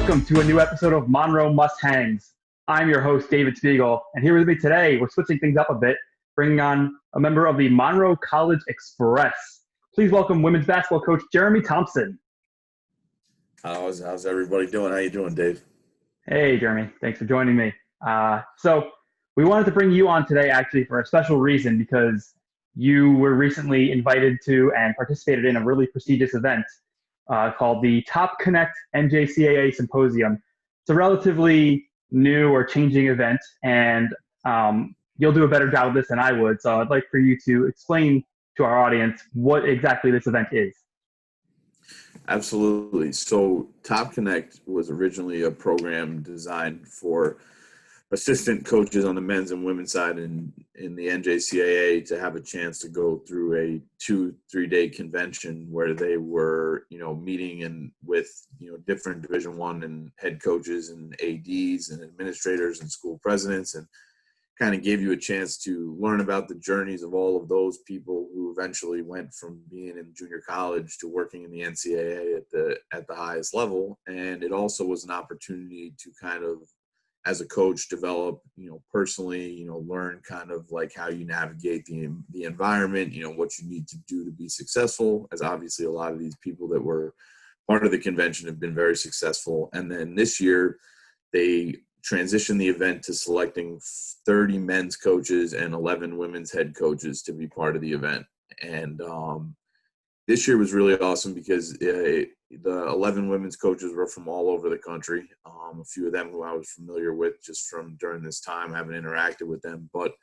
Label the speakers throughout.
Speaker 1: Welcome to a new episode of Monroe MustHangs. I'm your host, David Spiegel, and here with me today, we're switching things up a bit, bringing on a member of the Monroe College Express. Please welcome women's basketball coach Jeremy Thompson.
Speaker 2: How's everybody doing? How you doing, Dave?
Speaker 1: Hey, Jeremy. Thanks for joining me. So we wanted to bring you on today actually for a special reason because you were recently invited to and participated in a really prestigious event called the TopConnect NJCAA Symposium. It's a relatively new or changing event, and you'll do a better job of this than I would. So I'd like for you to explain to our audience what exactly this event is.
Speaker 2: Absolutely. So TopConnect was originally a program designed for assistant coaches on the men's and women's side in the NJCAA to have a chance to go through a 2-3 day convention where they were, meeting with, different Division I and head coaches and ADs and administrators and school presidents, and kind of gave you a chance to learn about the journeys of all of those people who eventually went from being in junior college to working in the NCAA at the highest level. And it also was an opportunity to kind of, as a coach, develop, personally, learn kind of like how you navigate the environment, what you need to do to be successful, as obviously a lot of these people that were part of the convention have been very successful. And then this year they transitioned the event to selecting 30 men's coaches and 11 women's head coaches to be part of the event. And this year was really awesome because the 11 women's coaches were from all over the country. A few of them who I was familiar with just from during this time, I haven't interacted with them. But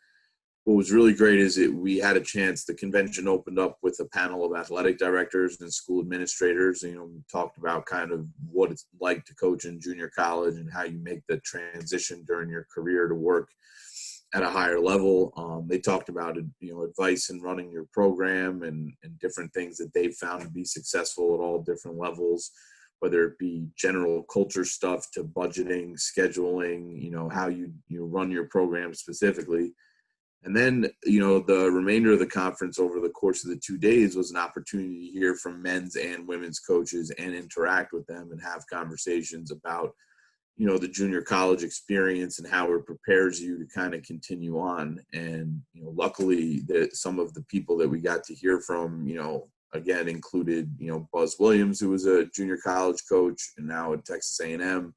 Speaker 2: what was really great is we had a chance, the convention opened up with a panel of athletic directors and school administrators. We talked about kind of what it's like to coach in junior college and how you make the transition during your career to work at a higher level. They talked about, advice in running your program and different things that they've found to be successful at all different levels, whether it be general culture stuff to budgeting, scheduling, how you run your program specifically. And then, the remainder of the conference over the course of the 2 days was an opportunity to hear from men's and women's coaches and interact with them and have conversations about, the junior college experience and how it prepares you to kind of continue on. And, luckily some of the people that we got to hear from, again, included, Buzz Williams, who was a junior college coach and now at Texas A&M,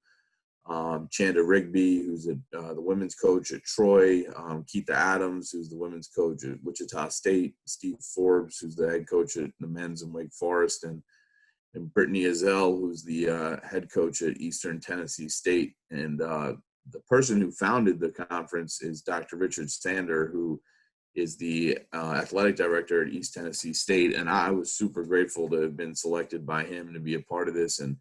Speaker 2: Chanda Rigby, who's the women's coach at Troy, Keitha Adams, who's the women's coach at Wichita State, Steve Forbes, who's the head coach at the men's in Wake Forest, and Brittany Azell, who's the head coach at Eastern Tennessee State. And the person who founded the conference is Dr. Richard Sander, who is the athletic director at East Tennessee State. And I was super grateful to have been selected by him to be a part of this. And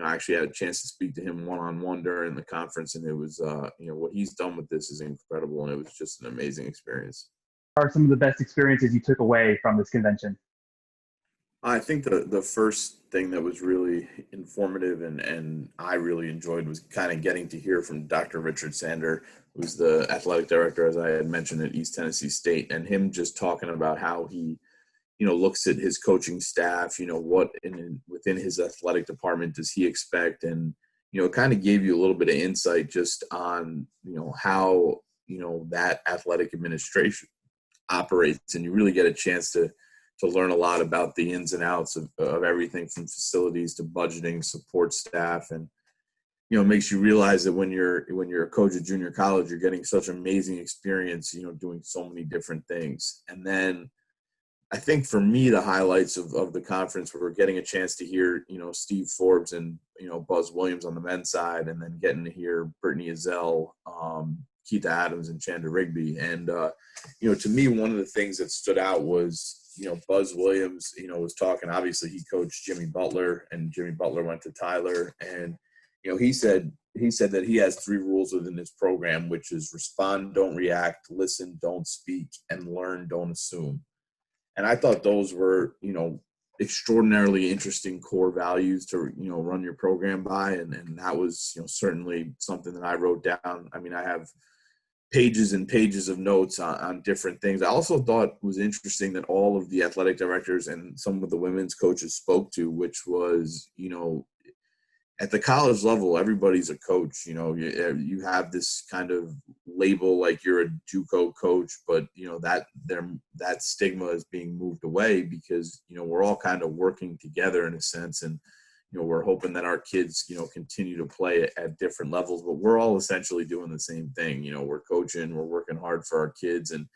Speaker 2: I actually had a chance to speak to him one-on-one during the conference, and it was, what he's done with this is incredible, and it was just an amazing experience.
Speaker 1: What are some of the best experiences you took away from this convention?
Speaker 2: I think the first thing that was really informative and I really enjoyed was kind of getting to hear from Dr. Richard Sander, who's the athletic director, as I had mentioned, at East Tennessee State, and him just talking about how he looks at his coaching staff, what within his athletic department does he expect? And, it kind of gave you a little bit of insight just on, how, that athletic administration operates. And you really get a chance to learn a lot about the ins and outs of everything from facilities to budgeting, support staff. And, it makes you realize that when you're a coach at junior college, you're getting such amazing experience, doing so many different things. And then, I think for me, the highlights of the conference were getting a chance to hear, Steve Forbes and, Buzz Williams on the men's side, and then getting to hear Brittany Azell, Keitha Adams, and Chanda Rigby. And, to me, one of the things that stood out was, Buzz Williams, was talking, obviously he coached Jimmy Butler, and Jimmy Butler went to Tyler. And, he said that he has 3 rules within his program, which is respond, don't react, listen, don't speak, and learn, don't assume. And I thought those were, extraordinarily interesting core values to, run your program by. And that was, certainly something that I wrote down. I mean, I have pages and pages of notes on different things. I also thought was interesting that all of the athletic directors and some of the women's coaches spoke to, which was, at the college level, everybody's a coach. You have this kind of label like you're a JUCO coach, but that stigma is being moved away because we're all kind of working together in a sense, and we're hoping that our kids continue to play at different levels, but we're all essentially doing the same thing. We're coaching, we're working hard for our kids, and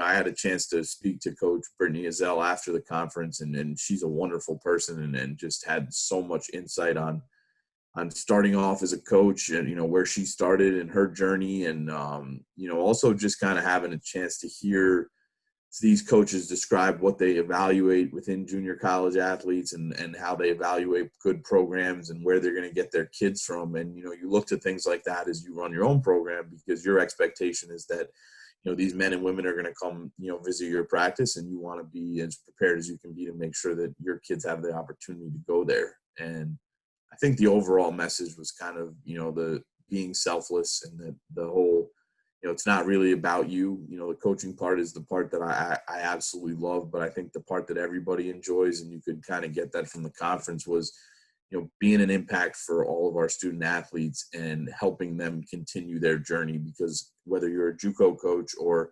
Speaker 2: I had a chance to speak to Coach Brittany Azell after the conference, and she's a wonderful person and just had so much insight on starting off as a coach and, where she started in her journey. And, also just kind of having a chance to hear these coaches describe what they evaluate within junior college athletes and how they evaluate good programs and where they're going to get their kids from. And, you look to things like that as you run your own program, because your expectation is that, these men and women are going to come, visit your practice, and you want to be as prepared as you can be to make sure that your kids have the opportunity to go there. And I think the overall message was kind of, the being selfless, and that the whole, it's not really about you. The coaching part is the part that I absolutely love, but I think the part that everybody enjoys, and you could kind of get that from the conference, was, being an impact for all of our student athletes and helping them continue their journey. Because whether you're a JUCO coach or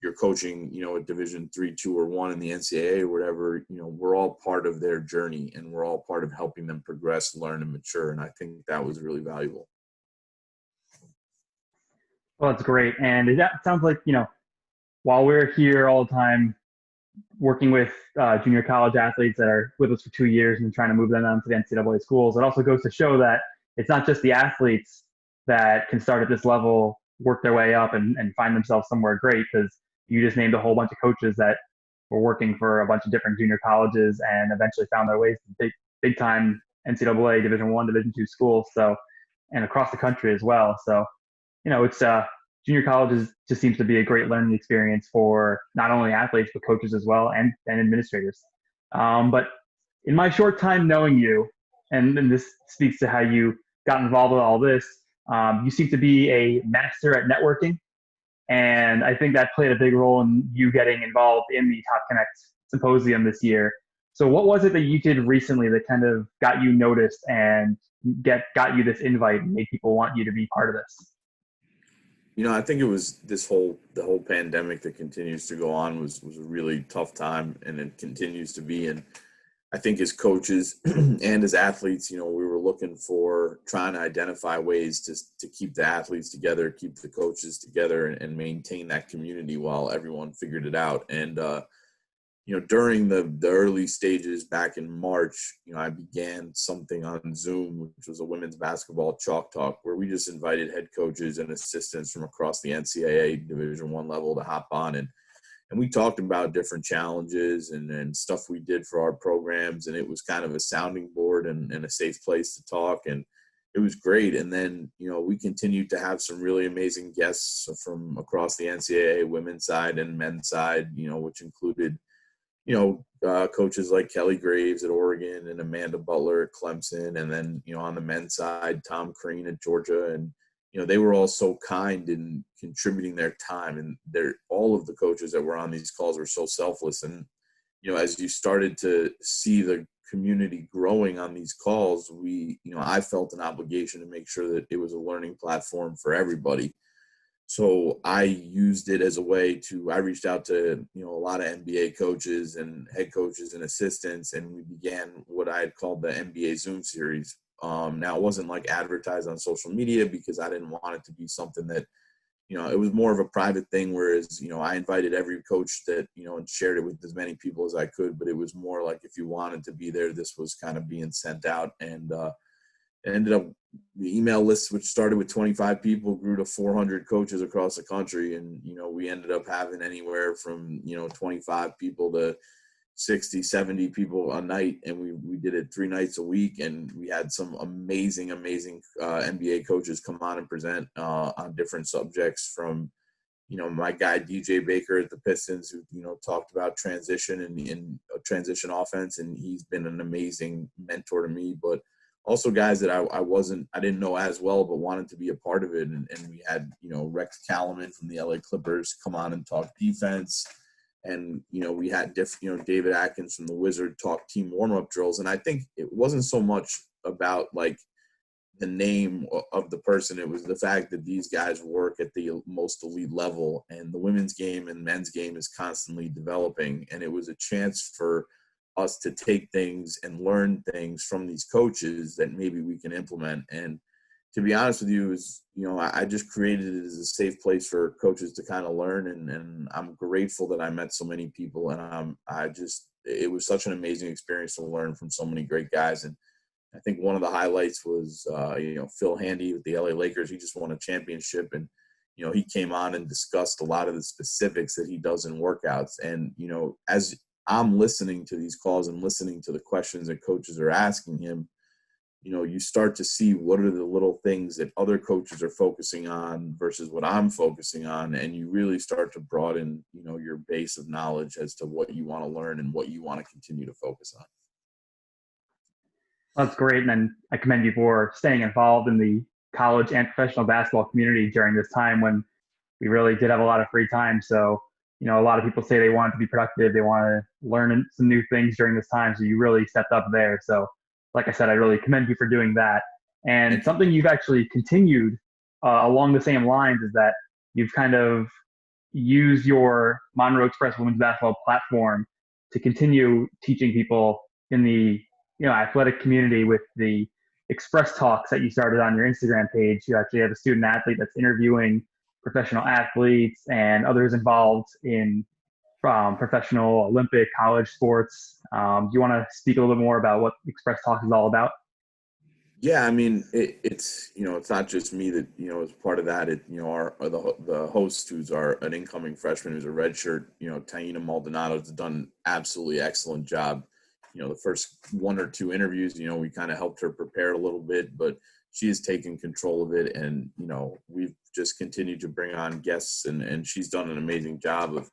Speaker 2: you're coaching, a Division 3, 2, or 1 in the NCAA or whatever, we're all part of their journey, and we're all part of helping them progress, learn, and mature. And I think that was really valuable.
Speaker 1: Well, that's great. And that sounds like, while we're here all the time working with junior college athletes that are with us for 2 years and trying to move them on to the NCAA schools, it also goes to show that it's not just the athletes that can start at this level, work their way up and find themselves somewhere great, because you just named a whole bunch of coaches that were working for a bunch of different junior colleges and eventually found their ways to big time NCAA Division 1, Division 2 schools. So, and across the country as well. So, it's junior colleges just seems to be a great learning experience for not only athletes, but coaches as well, and administrators. But in my short time knowing you, and this speaks to how you got involved with all this, you seem to be a master at networking. And I think that played a big role in you getting involved in the TopConnect Symposium this year. So what was it that you did recently that kind of got you noticed and got you this invite and made people want you to be part of this?
Speaker 2: I think it was the whole pandemic that continues to go on was a really tough time, and it continues to be. And I think as coaches and as athletes, we were looking for trying to identify ways to keep the athletes together, keep the coaches together, and maintain that community while everyone figured it out. And, during the early stages back in March, I began something on Zoom, which was a women's basketball chalk talk, where we just invited head coaches and assistants from across the NCAA Division 1 level to hop on. And we talked about different challenges and stuff we did for our programs. And it was kind of a sounding board and a safe place to talk. And it was great. And then, we continued to have some really amazing guests from across the NCAA women's side and men's side, which included coaches like Kelly Graves at Oregon and Amanda Butler at Clemson. And then, on the men's side, Tom Crean at Georgia. And, they were all so kind in contributing their time. And all of the coaches that were on these calls were so selfless. And, as you started to see the community growing on these calls, I felt an obligation to make sure that it was a learning platform for everybody. So I used it as a way I reached out to, a lot of NBA coaches and head coaches and assistants, and we began what I had called the NBA Zoom series. Now, it wasn't like advertised on social media because I didn't want it to be something that, it was more of a private thing, whereas, I invited every coach that, and shared it with as many people as I could, but it was more like if you wanted to be there, this was kind of being sent out. And it ended up the email list, which started with 25 people, grew to 400 coaches across the country. And, we ended up having anywhere from, 25 people to 60, 70 people a night. And we did it 3 nights a week. And we had some amazing NBA coaches come on and present on different subjects from, my guy, DJ Baker at the Pistons, who, talked about transition and transition offense. And he's been an amazing mentor to me, but also guys that I didn't know as well, but wanted to be a part of it. And we had, Rex Kalaman from the LA Clippers come on and talk defense. And, we had David Atkins from the Wizard talk team warm-up drills. And I think it wasn't so much about like the name of the person. It was the fact that these guys work at the most elite level, and the women's game and men's game is constantly developing. And it was a chance for us to take things and learn things from these coaches that maybe we can implement. And to be honest with you, I just created it as a safe place for coaches to kind of learn. And I'm grateful that I met so many people. And it was such an amazing experience to learn from so many great guys. And I think one of the highlights was, Phil Handy with the LA Lakers. He just won a championship, and, he came on and discussed a lot of the specifics that he does in workouts. And, as I'm listening to these calls and listening to the questions that coaches are asking him, you start to see what are the little things that other coaches are focusing on versus what I'm focusing on. And you really start to broaden, your base of knowledge as to what you want to learn and what you want to continue to focus on.
Speaker 1: That's great. And then I commend you for staying involved in the college and professional basketball community during this time when we really did have a lot of free time. So, a lot of people say they want to be productive. They want to learn some new things during this time. So you really stepped up there. So like I said, I really commend you for doing that. And something you've actually continued along the same lines is that you've kind of used your Monroe Express women's basketball platform to continue teaching people in the athletic community with the Express Talks that you started on your Instagram page. You actually have a student athlete that's interviewing professional athletes and others involved in professional, Olympic, college sports. Do you want to speak a little bit more about what Express Talk is all about?
Speaker 2: Yeah, I mean, it's not just me that is part of that. The host, who's an incoming freshman, who's a redshirt, Taina Maldonado's done an absolutely excellent job. The first one or two interviews, we kind of helped her prepare a little bit, but she has taken control of it, and we've just continued to bring on guests, and she's done an amazing job of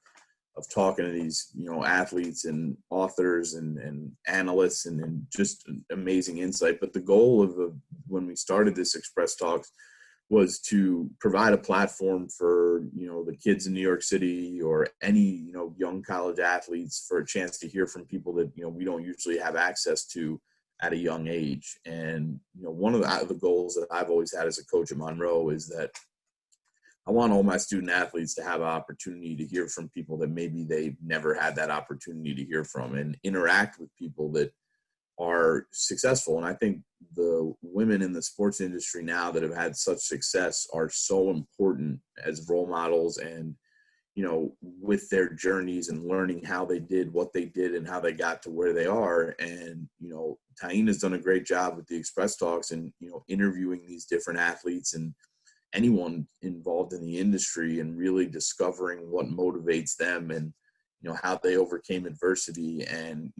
Speaker 2: talking to these, athletes and authors and analysts and just amazing insight. But the goal of when we started this Express Talks was to provide a platform for, the kids in New York City or any, young college athletes for a chance to hear from people that, we don't usually have access to at a young age. And, one of the goals that I've always had as a coach at Monroe is that I want all my student athletes to have an opportunity to hear from people that maybe they've never had that opportunity to hear from, and interact with people that are successful. And I think the women in the sports industry now that have had such success are so important as role models, and, with their journeys and learning how they did what they did and how they got to where they are. And, Taina's done a great job with the Express Talks and, interviewing these different athletes and anyone involved in the industry and really discovering what motivates them and, how they overcame adversity. And,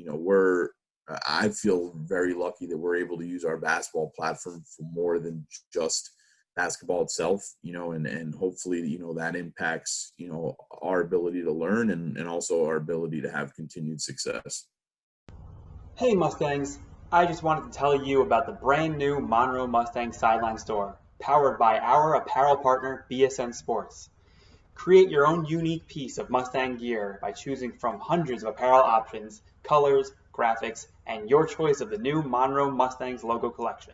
Speaker 2: I feel very lucky that we're able to use our basketball platform for more than just basketball itself, and hopefully, that impacts, our ability to learn and also our ability to have continued success.
Speaker 3: Hey Mustangs, I just wanted to tell you about the brand new Monroe MustHangs sideline store, powered by our apparel partner BSN Sports. Create your own unique piece of Mustang gear by choosing from hundreds of apparel options, colors, graphics, and your choice of the new Monroe MustHangs logo collection.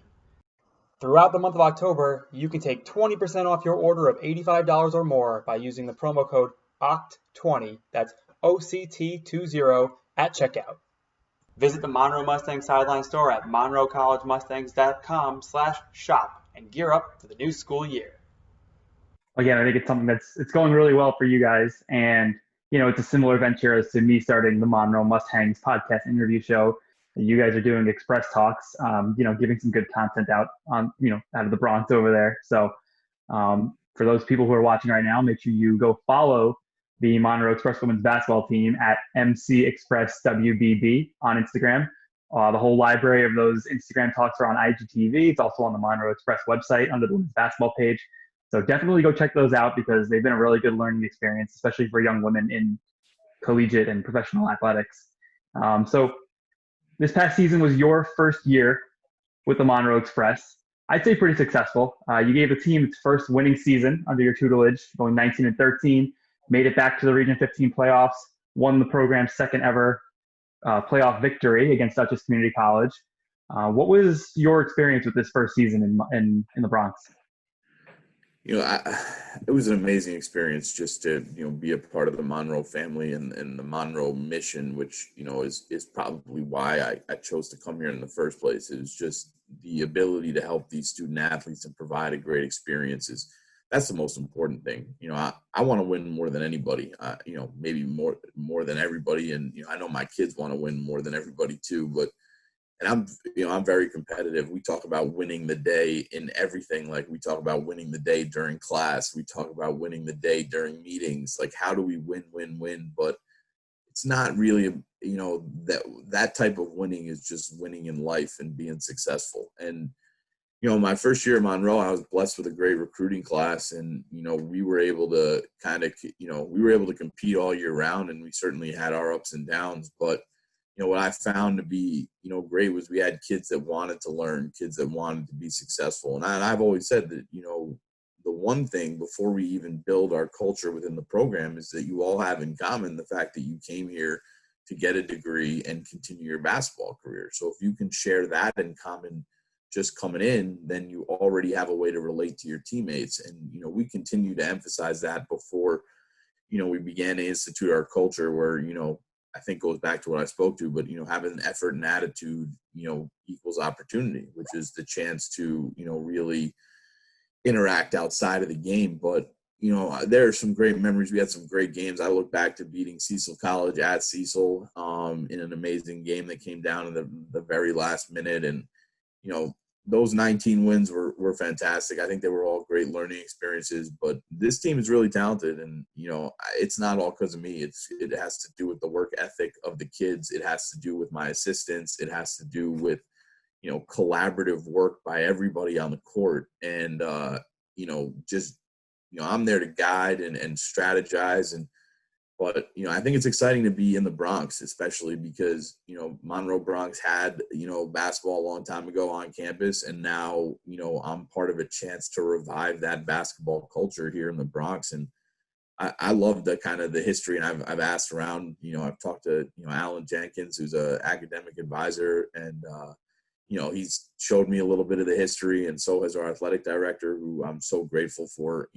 Speaker 3: Throughout the month of October, you can take 20% off your order of $85 or more by using the promo code OCT20, that's OCT20, at checkout. Visit the Monroe Mustang sideline store at monroecollegemustangs.com/shop and gear up for the new school year.
Speaker 1: Again, I think it's something it's going really well for you guys. And, it's a similar venture as to me starting the Monroe MustHangs podcast interview show. You guys are doing Express Talks, giving some good content out on, out of the Bronx over there. So for those people who are watching right now, make sure you go follow the Monroe Express women's basketball team at MCExpressWBB on Instagram. The whole library of those Instagram talks are on IGTV. It's also on the Monroe Express website under the women's basketball page. So definitely go check those out because they've been a really good learning experience, especially for young women in collegiate and professional athletics. So this past season was your first year with the Monroe Express. I'd say pretty successful. You gave the team its first winning season under your tutelage, going 19-13, made it back to the Region 15 playoffs, won the program's second ever playoff victory against Dutchess Community College. What was your experience with this first season in the Bronx?
Speaker 2: It was an amazing experience just to, be a part of the Monroe family and the Monroe mission, which, is probably why I chose to come here in the first place. It was just the ability to help these student athletes and provide a great experience. That's the most important thing. I want to win more than anybody, maybe more than everybody. And, I know my kids want to win more than everybody too, and I'm very competitive. We talk about winning the day in everything. Like, we talk about winning the day during class. We talk about winning the day during meetings. Like, how do we win? But it's not really, that type of winning is just winning in life and being successful. And, my first year at Monroe, I was blessed with a great recruiting class, and, we were able to compete all year round, and we certainly had our ups and downs. But what I found to be, great was we had kids that wanted to learn, kids that wanted to be successful. And I've always said that, the one thing before we even build our culture within the program is that you all have in common the fact that you came here to get a degree and continue your basketball career. So if you can share that in common just coming in, then you already have a way to relate to your teammates. And, we continue to emphasize that before, we began to institute our culture where, I think goes back to what I spoke to, but, having an effort and attitude, equals opportunity, which is the chance to, really interact outside of the game. But, there are some great memories. We had some great games. I look back to beating Cecil College at Cecil in an amazing game that came down in the very last minute. And, those 19 wins were fantastic. I think they were all great learning experiences, but this team is really talented, and, it's not all because of me. It has to do with the work ethic of the kids. It has to do with my assistants. It has to do with, collaborative work by everybody on the court. And, I'm there to guide and strategize. But, I think it's exciting to be in the Bronx, especially because, Monroe Bronx had, basketball a long time ago on campus. And now, I'm part of a chance to revive that basketball culture here in the Bronx. And I love the kind of the history. And I've asked around, I've talked to, Alan Jenkins, who's an academic advisor. And, he's showed me a little bit of the history. And so has our athletic director, who I'm so grateful for,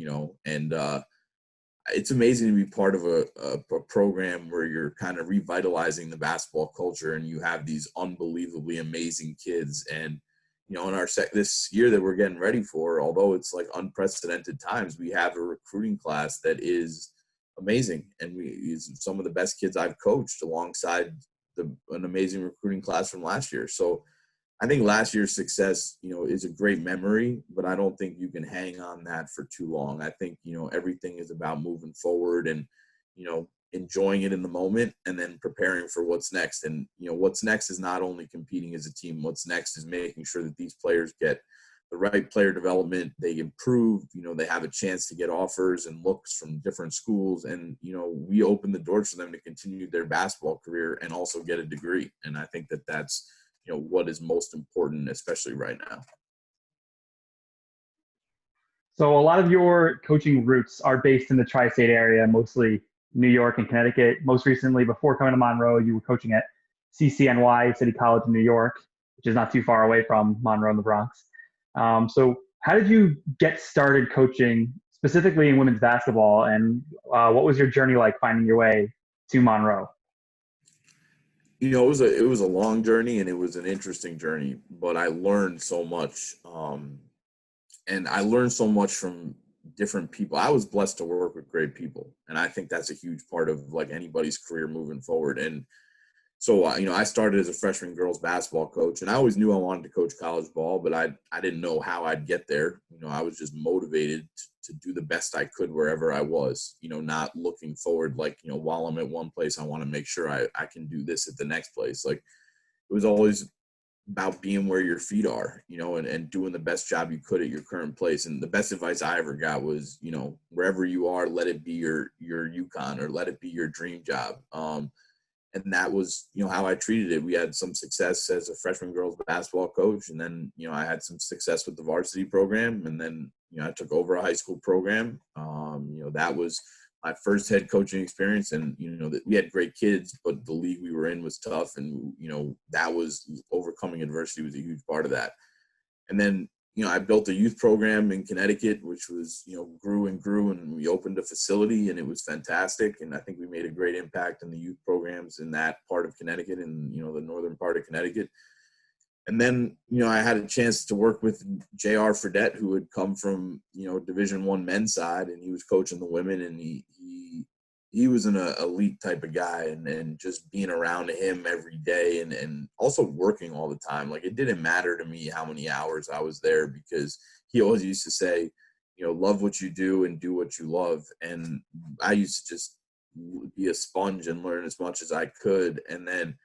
Speaker 2: it's amazing to be part of a program where you're kind of revitalizing the basketball culture, and you have these unbelievably amazing kids. And, in our this year that we're getting ready for, although it's like unprecedented times, we have a recruiting class that is amazing. And some of the best kids I've coached alongside an amazing recruiting class from last year. So I think last year's success, is a great memory, but I don't think you can hang on that for too long. I think, everything is about moving forward and, enjoying it in the moment and then preparing for what's next. And, what's next is not only competing as a team. What's next is making sure that these players get the right player development, they improve, they have a chance to get offers and looks from different schools. And, we open the doors for them to continue their basketball career and also get a degree. And I think that that's, what is most important, especially right now.
Speaker 1: So a lot of your coaching roots are based in the tri-state area, mostly New York and Connecticut. Most recently, before coming to Monroe, you were coaching at CCNY, City College in New York, which is not too far away from Monroe in the Bronx. So how did you get started coaching specifically in women's basketball, and what was your journey like finding your way to Monroe?
Speaker 2: It was a long journey, and it was an interesting journey, but I learned so much. And I learned so much from different people. I was blessed to work with great people. And I think that's a huge part of like anybody's career moving forward. And so, I started as a freshman girls basketball coach, and I always knew I wanted to coach college ball, but I didn't know how I'd get there. I was just motivated to do the best I could wherever I was, not looking forward, like, while I'm at one place, I want to make sure I can do this at the next place. Like, it was always about being where your feet are, and doing the best job you could at your current place. And the best advice I ever got was, wherever you are, let it be your UConn, or let it be your dream job. And that was, how I treated it. We had some success as a freshman girls basketball coach. And then, I had some success with the varsity program. And then, I took over a high school program. That was my first head coaching experience. And, that we had great kids, but the league we were in was tough. And, that was overcoming adversity was a huge part of that. And then, I built a youth program in Connecticut, which was, grew and grew, and we opened a facility, and it was fantastic. And I think we made a great impact in the youth programs in that part of Connecticut and, the northern part of Connecticut. And then, I had a chance to work with J.R. Fredette, who had come from, Division I men's side, and he was coaching the women, and he was an elite type of guy, and just being around him every day and also working all the time. Like, it didn't matter to me how many hours I was there, because he always used to say, love what you do and do what you love. And I used to just be a sponge and learn as much as I could. And then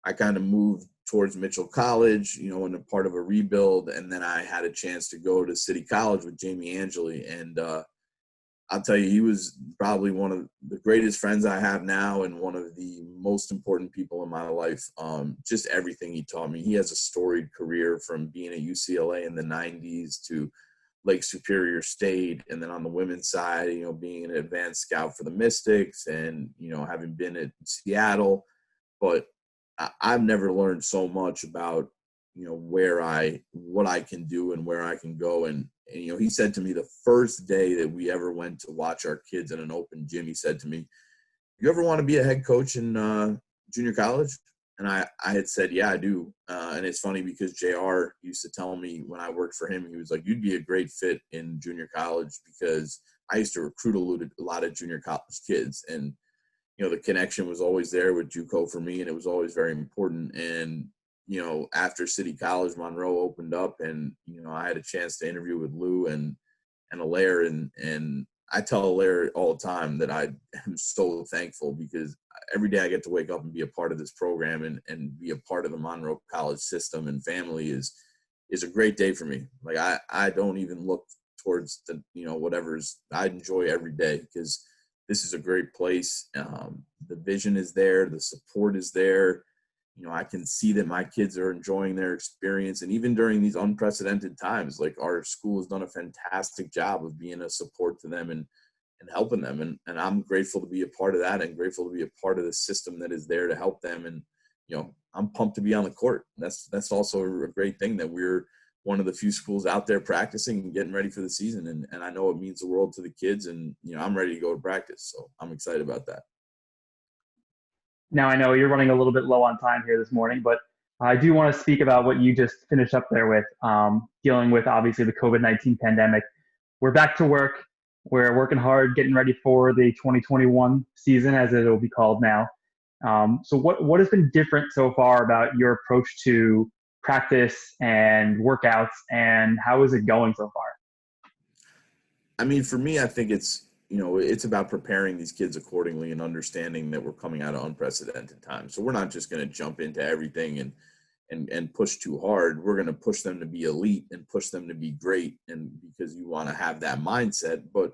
Speaker 2: I kind of moved towards Mitchell College, in a part of a rebuild. And then I had a chance to go to City College with Jamie Angeli. And I'll tell you, he was probably one of the greatest friends I have now and one of the most important people in my life. Just everything he taught me. He has a storied career from being at UCLA in the 90s to Lake Superior State. And then on the women's side, being an advanced scout for the Mystics and, having been at Seattle. But I've never learned so much about, what I can do and where I can go. And, he said to me the first day that we ever went to watch our kids in an open gym, he said to me, "You ever want to be a head coach in junior college?" And I had said, "Yeah, I do." And it's funny because JR used to tell me when I worked for him, he was like, "You'd be a great fit in junior college," because I used to recruit a lot of junior college kids. And, the connection was always there with JUCO for me, and it was always very important. And, after City College, Monroe opened up, and, I had a chance to interview with Lou and Allaire. And I tell Allaire all the time that I am so thankful, because every day I get to wake up and be a part of this program and be a part of the Monroe College system and family is a great day for me. Like, I don't even look towards the, I enjoy every day, because this is a great place. The vision is there. The support is there. I can see that my kids are enjoying their experience. And even during these unprecedented times, like, our school has done a fantastic job of being a support to them and helping them. And I'm grateful to be a part of that, and grateful to be a part of the system that is there to help them. And, I'm pumped to be on the court. That's also a great thing, that we're one of the few schools out there practicing and getting ready for the season. And I know it means the world to the kids, and, I'm ready to go to practice. So I'm excited about that.
Speaker 1: Now, I know you're running a little bit low on time here this morning, but I do want to speak about what you just finished up there with, dealing with, obviously, the COVID-19 pandemic. We're back to work. We're working hard, getting ready for the 2021 season, as it will be called now. So what has been different so far about your approach to practice and workouts, and how is it going so far?
Speaker 2: I mean, for me, I think it's about preparing these kids accordingly and understanding that we're coming out of unprecedented times. So we're not just going to jump into everything and push too hard. We're going to push them to be elite and push them to be great, and because you want to have that mindset. But,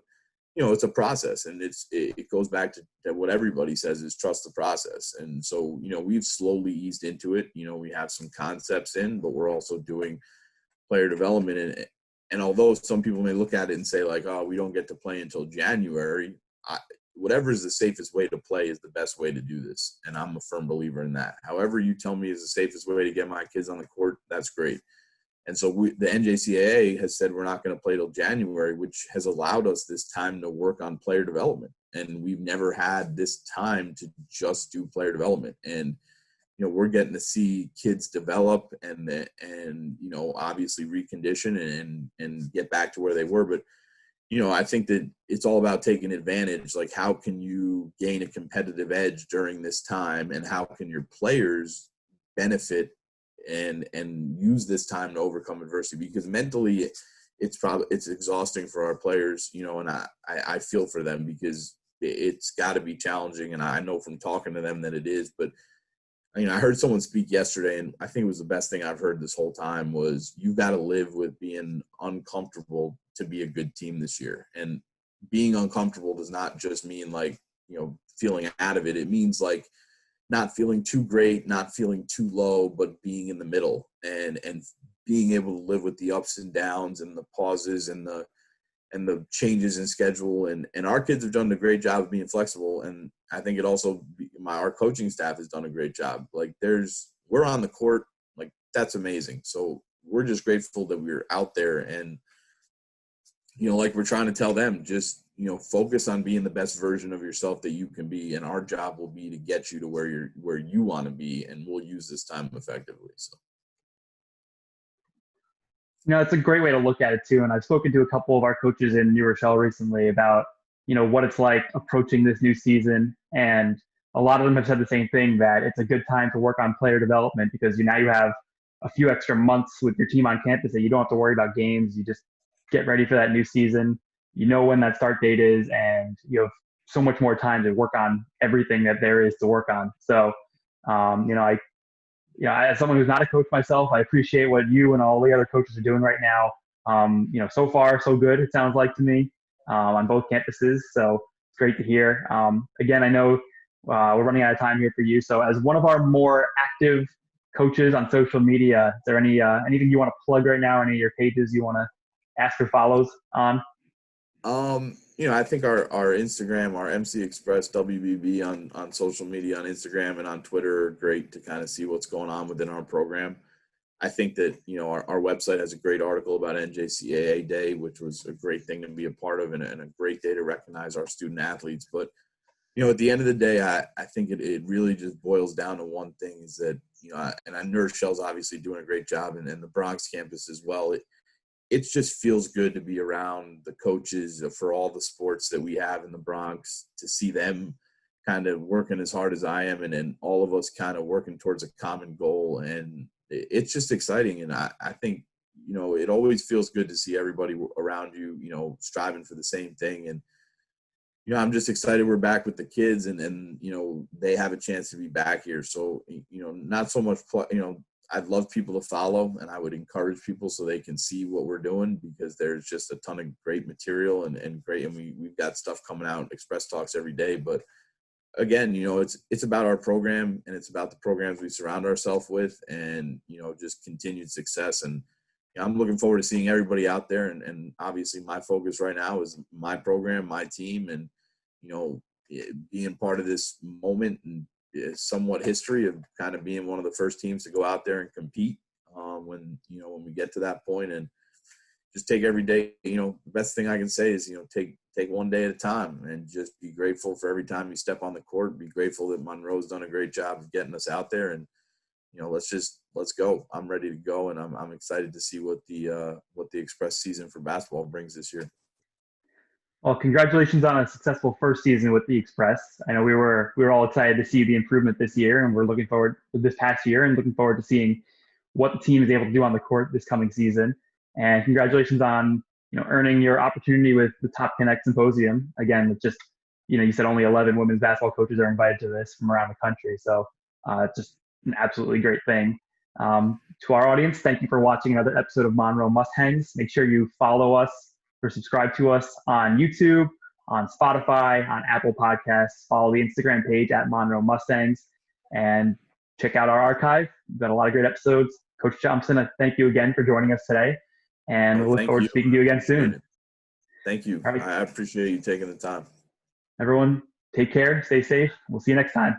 Speaker 2: it's a process, and it goes back to what everybody says is trust the process. And so, we've slowly eased into it. We have some concepts in, but we're also doing player development. And although some people may look at it and say, like, "Oh, we don't get to play until January," whatever is the safest way to play is the best way to do this. And I'm a firm believer in that. However you tell me is the safest way to get my kids on the court, that's great. And so the NJCAA has said we're not going to play till January, which has allowed us this time to work on player development. And we've never had this time to just do player development. And, we're getting to see kids develop and obviously recondition and get back to where they were. But, I think that it's all about taking advantage. Like, how can you gain a competitive edge during this time, and how can your players benefit and use this time to overcome adversity? Because mentally it's exhausting for our players, and I feel for them, because it's got to be challenging. And I know from talking to them that it is. But, I heard someone speak yesterday, and I think it was the best thing I've heard this whole time, was you got to live with being uncomfortable to be a good team this year. And being uncomfortable does not just mean, like, feeling out of it. It means, like, not feeling too great, not feeling too low, but being in the middle and being able to live with the ups and downs and the pauses and the and the changes in schedule. And our kids have done a great job of being flexible. And I think it also, our coaching staff has done a great job. Like we're on the court, like that's amazing. So we're just grateful that we're out there and, like we're trying to tell them, just, focus on being the best version of yourself that you can be. And our job will be to get you to where you want to be. And we'll use this time effectively. So.
Speaker 1: It's a great way to look at it too. And I've spoken to a couple of our coaches in New Rochelle recently about, what it's like approaching this new season. And a lot of them have said the same thing, that it's a good time to work on player development because now you have a few extra months with your team on campus that you don't have to worry about games. You just get ready for that new season. You know when that start date is, and you have so much more time to work on everything that there is to work on. So, as someone who's not a coach myself, I appreciate what you and all the other coaches are doing right now. So far, so good, it sounds like to me, on both campuses. So it's great to hear. Again, I know we're running out of time here for you. So as one of our more active coaches on social media, is there anything you want to plug right now? Any of your pages you want to ask for follows on?
Speaker 2: I think our Instagram, our MC Express WBB on social media, on Instagram and on Twitter are great to kind of see what's going on within our program. I think that, our website has a great article about NJCAA Day, which was a great thing to be a part of and a great day to recognize our student athletes. But, at the end of the day, I think it really just boils down to one thing is that, and I know Rochelle's obviously doing a great job and the Bronx campus as well. It just feels good to be around the coaches for all the sports that we have in the Bronx, to see them kind of working as hard as I am and all of us kind of working towards a common goal. And it's just exciting. And I think, it always feels good to see everybody around you, striving for the same thing. And, I'm just excited we're back with the kids and they have a chance to be back here. So, not so much, I'd love people to follow, and I would encourage people so they can see what we're doing, because there's just a ton of great material and we've got stuff coming out, Express Talks every day. But again, it's about our program and it's about the programs we surround ourselves with and, just continued success. And I'm looking forward to seeing everybody out there. And obviously my focus right now is my program, my team, and, being part of this moment and somewhat history of kind of being one of the first teams to go out there and compete when we get to that point, and just take every day. The best thing I can say is, take one day at a time and just be grateful for every time you step on the court. Be grateful that Monroe's done a great job of getting us out there, and let's go. I'm ready to go, and I'm excited to see what the Express season for basketball brings this year.
Speaker 1: Well, congratulations on a successful first season with the Express. I know we were all excited to see the improvement this year, and we're looking forward to this past year and looking forward to seeing what the team is able to do on the court this coming season. And congratulations on earning your opportunity with the TopConnect Symposium. Again, it's just you said only 11 women's basketball coaches are invited to this from around the country, so it's just an absolutely great thing. To our audience, thank you for watching another episode of Monroe MustHangs. Make sure you follow us or subscribe to us on YouTube, on Spotify, on Apple Podcasts. Follow the Instagram page at Monroe MustHangs, and check out our archive. We've got a lot of great episodes. Coach Thompson, I thank you again for joining us today, and we'll look forward to speaking to you again soon.
Speaker 2: Thank you. Right. I appreciate you taking the time.
Speaker 1: Everyone, take care, stay safe. We'll see you next time.